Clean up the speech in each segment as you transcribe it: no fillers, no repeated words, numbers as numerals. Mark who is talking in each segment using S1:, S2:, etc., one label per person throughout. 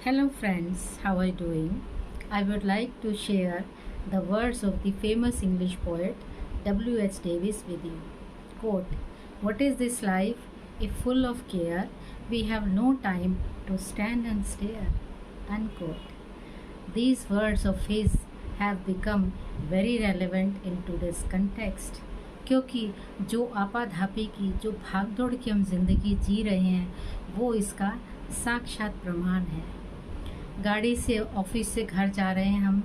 S1: Hello friends, how are you doing? I would like to share the words of the famous English poet W. H. Davis with you. Quote, "What is this life if full of care? We have no time to stand and stare." Unquote. These words of his have become very relevant in today's context. क्योंकि जो आपाधापी की जो भागदौड़ की हम जिंदगी जी रहे हैं वो इसका साक्षात प्रमाण है। गाड़ी से ऑफिस से घर जा रहे हैं हम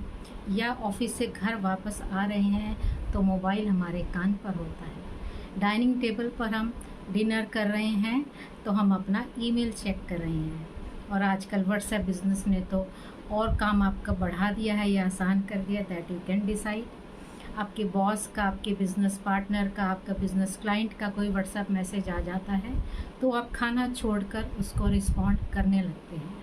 S1: या ऑफिस से घर वापस आ रहे हैं तो मोबाइल हमारे कान पर होता है। डाइनिंग टेबल पर हम डिनर कर रहे हैं तो हम अपना ईमेल चेक कर रहे हैं। और आजकल व्हाट्सएप बिजनेस ने तो और काम आपका बढ़ा दिया है या आसान कर दिया, दैट यू कैन डिसाइड। आपके बॉस का, आपके बिजनेस पार्टनर का, आपका बिजनेस क्लाइंट का कोई व्हाट्सएप मैसेज आ जाता है तो आप खाना छोड़कर उसको रिस्पॉन्ड करने लगते हैं।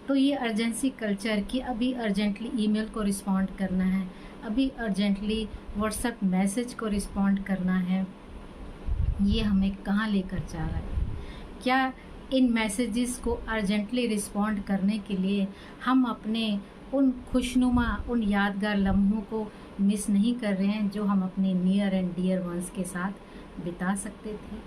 S1: तो ये अर्जेंसी कल्चर कि अभी अर्जेंटली ईमेल को रिस्पॉन्ड करना है, अभी अर्जेंटली व्हाट्सएप मैसेज को रिस्पॉन्ड करना है, ये हमें कहाँ लेकर जा रहा है? क्या इन मैसेजेस को अर्जेंटली रिस्पॉन्ड करने के लिए हम अपने उन खुशनुमा, उन यादगार लम्हों को मिस नहीं कर रहे हैं जो हम अपने नियर एंड डियर वंस के साथ बिता सकते थे?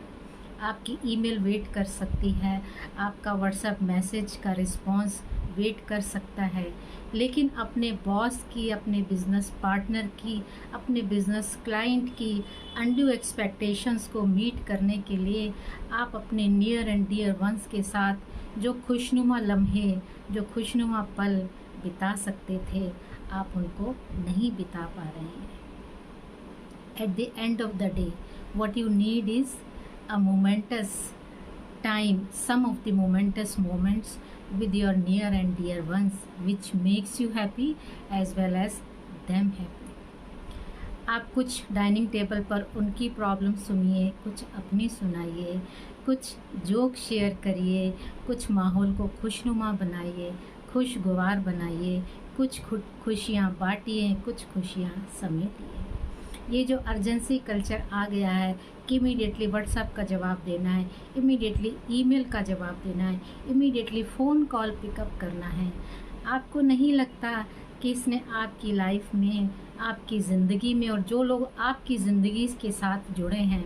S1: आपकी ईमेल वेट कर सकती है, आपका व्हाट्सएप मैसेज का रिस्पॉन्स वेट कर सकता है, लेकिन अपने बॉस की, अपने बिजनेस पार्टनर की, अपने बिजनेस क्लाइंट की अनड्यू एक्सपेक्टेशंस को मीट करने के लिए आप अपने नियर एंड डियर वंस के साथ जो खुशनुमा लम्हे, जो खुशनुमा पल बिता सकते थे, आप उनको नहीं बिता पा रहे हैं। At the end of the day what you need is a momentous time, some of the momentous moments with your near and dear ones which makes you happy as well as them happy. आप कुछ dining table पर उनकी problem सुनिए, कुछ अपनी सुनाइए, कुछ joke share करिए, कुछ माहौल को खुशनुमा बनाइए, खुशगवार बनाइए, कुछ खुशियाँ बांटिए, कुछ खुशियाँ समेटिए। ये जो अर्जेंसी कल्चर आ गया है कि इमीडिएटली व्हाट्सएप का जवाब देना है, इमीडिएटली ईमेल का जवाब देना है, इमीडिएटली फ़ोन कॉल पिकअप करना है, आपको नहीं लगता कि इसने आपकी लाइफ में, आपकी ज़िंदगी में और जो लोग आपकी ज़िंदगी के साथ जुड़े हैं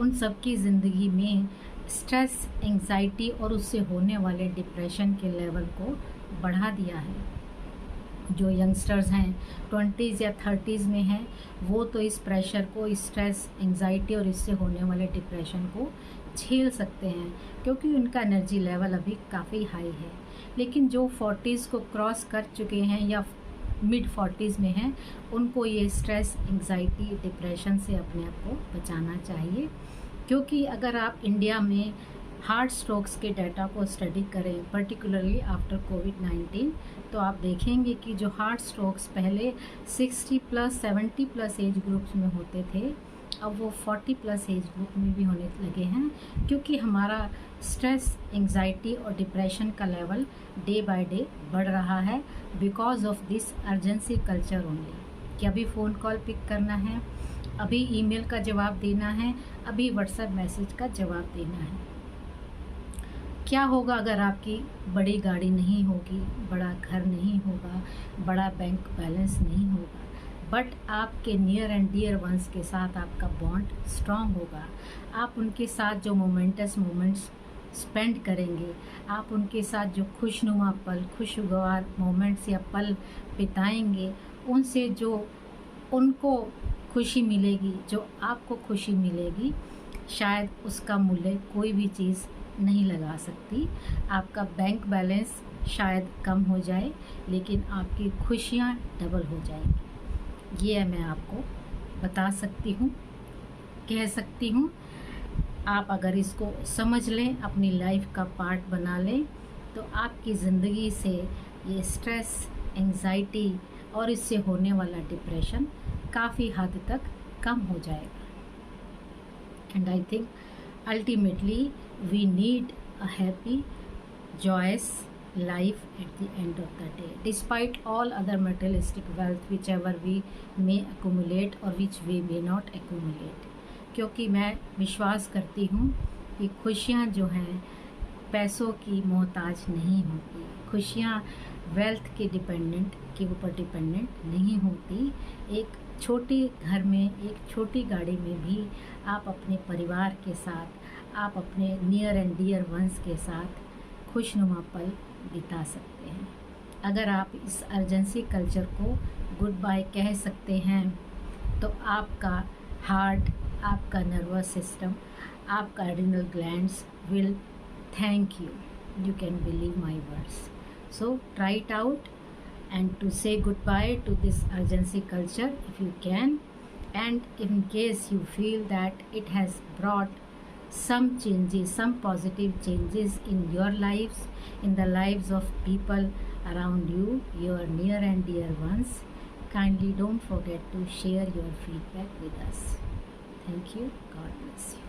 S1: उन सब की ज़िंदगी में स्ट्रेस, एंग्जाइटी और उससे होने वाले डिप्रेशन के लेवल को बढ़ा दिया है? जो यंगस्टर्स हैं 20s या 30s में हैं वो तो इस प्रेशर को, इस स्ट्रेस, एंग्जाइटी और इससे होने वाले डिप्रेशन को झेल सकते हैं क्योंकि उनका एनर्जी लेवल अभी काफ़ी हाई है। लेकिन जो 40s को क्रॉस कर चुके हैं या मिड 40s में हैं उनको ये स्ट्रेस, एंग्जाइटी, डिप्रेशन से अपने आप को बचाना चाहिए। क्योंकि अगर आप इंडिया में हार्ट स्ट्रोक्स के डाटा को स्टडी करें, पर्टिकुलरली आफ्टर कोविड-19, तो आप देखेंगे कि जो हार्ट स्ट्रोक्स पहले 60 प्लस 70 प्लस एज ग्रुप्स में होते थे अब वो 40 प्लस एज ग्रुप में भी होने लगे हैं क्योंकि हमारा स्ट्रेस, एंग्जाइटी और डिप्रेशन का लेवल डे बाय डे बढ़ रहा है because of this urgency culture only. कि अभी फ़ोन कॉल पिक करना है, अभी ईमेल का जवाब देना है, अभी व्हाट्सएप मैसेज का जवाब देना है। क्या होगा अगर आपकी बड़ी गाड़ी नहीं होगी, बड़ा घर नहीं होगा, बड़ा बैंक बैलेंस नहीं होगा, बट आपके नियर एंड डियर वंस के साथ आपका बॉन्ड स्ट्रॉन्ग होगा। आप उनके साथ जो मोमेंटस मोमेंट्स स्पेंड करेंगे, आप उनके साथ जो खुशनुमा पल, खुशगवार मोमेंट्स या पल बिताएंगे, उनसे जो उनको खुशी मिलेगी, जो आपको खुशी मिलेगी, शायद उसका मूल्य कोई भी चीज़ नहीं लगा सकती। आपका बैंक बैलेंस शायद कम हो जाए लेकिन आपकी खुशियाँ डबल हो जाएंगी। ये मैं आपको बता सकती हूँ, कह सकती हूँ। आप अगर इसको समझ लें, अपनी लाइफ का पार्ट बना लें तो आपकी ज़िंदगी से ये स्ट्रेस, एंग्जाइटी और इससे होने वाला डिप्रेशन काफ़ी हद तक कम हो जाएगा। And I think ultimately we need a happy, joyous life at the end of the day, despite all other materialistic wealth whichever we may accumulate or which we may not accumulate। क्योंकि मैं विश्वास करती हूँ कि खुशियाँ जो हैं पैसों की मोहताज नहीं होती, खुशियाँ वेल्थ के ऊपर डिपेंडेंट नहीं होती। एक छोटे घर में, एक छोटी गाड़ी में भी आप अपने परिवार के साथ, आप अपने नियर एंड डियर वंस के साथ खुशनुमा पल बिता सकते हैं। अगर आप इस अर्जेंसी कल्चर को गुड बाय कह सकते हैं तो आपका हार्ट, आपका नर्वस सिस्टम, आपका adrenal glands will thank you. You can believe my words. So try it out and to say goodbye to this urgency culture if you can, and in case you feel that it has brought some changes, some positive changes in your lives, in the lives of people around you, your near and dear ones, kindly don't forget to share your feedback with us. Thank you. God bless you.